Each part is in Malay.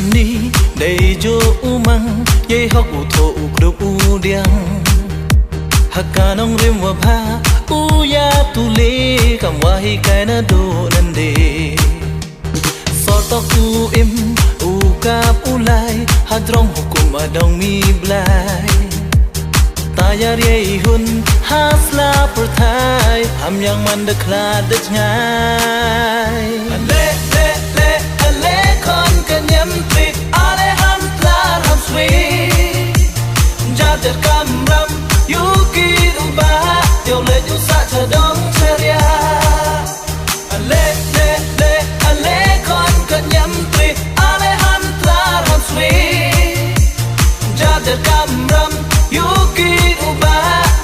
cảm ni đầy jo umang ye hok u tho u krup u diang hakka nong rim wa pha u ya tu le kam wa hi kai na do nan de so to u im u kap u lai hadrong hukum adong mi blai tayar ye hun hasla perthai ham yang man de kla de ngai le le le le kon kanyam tri ale ham kla ham swe jader kam ram yuki du ba yo le ju sa cha dong cheria le le le le kon kanyam tri ale ham kla ham swe jader kam ram yuki du ba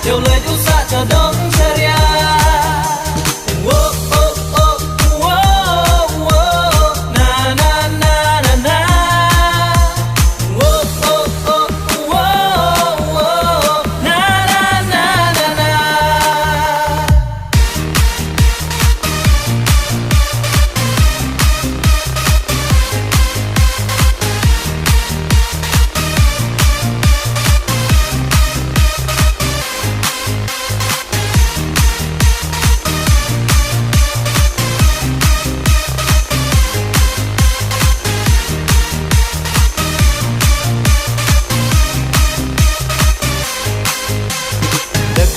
yo le ju sa cha dong cheria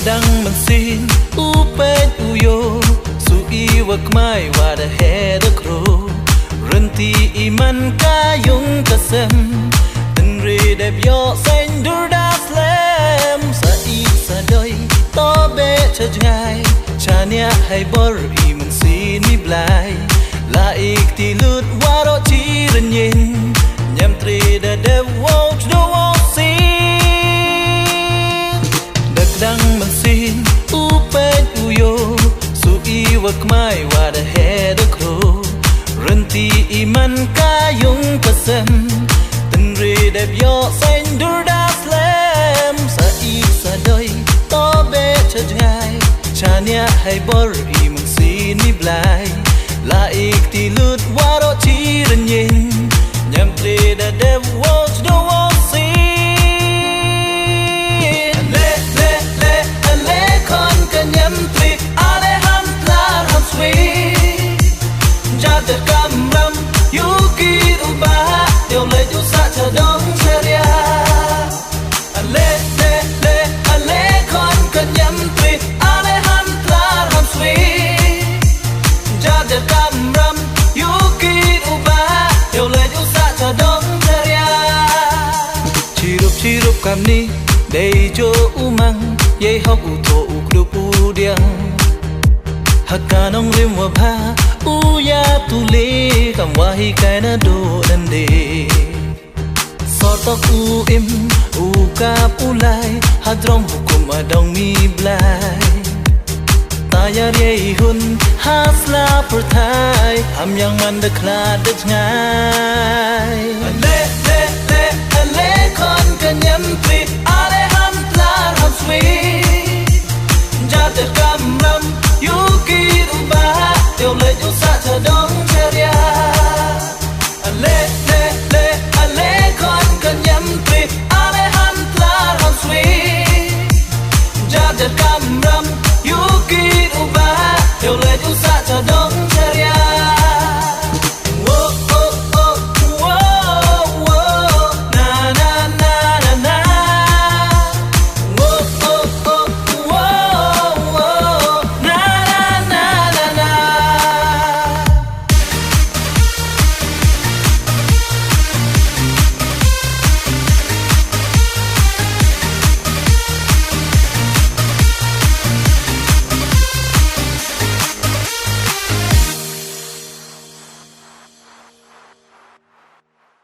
dang man sin u pen u yo su I wak mai wa da he da kro renti iman ka yung kasem ten re de yo sen dur da slam sa I sa doi to be cha ngai cha nia hai bor I man sin mi blai la ik ti lut wa ro chi ren yin nyam tre da de wo do wo dang man sin u pen u yo su I wak mai wa da he da kro renti iman ka yung kasem ten re de yo sen dur da slam sa I sa doi to be cha ngai cha nia hai bor I man sin mi blai la ik ti lut wa ro chi ren yin nyam tre da de wo do wo jader kam ram yuki du ba yo le ju sa cha dong cheria ale le le ale kon kanyam tri ale ham klar ham swe jader kam ram yuki du ba yo le ju sa cha dong cheria chirup kam ni dei jo umang ye hok u tho u krup u diang hakka nong rim wa pha u ya tu le kam wa hi kai na do nan de so to u im u kap u lai hadrong hukum adong mi blai tayar ye hun hasla perthai ham yang man de kla de ngai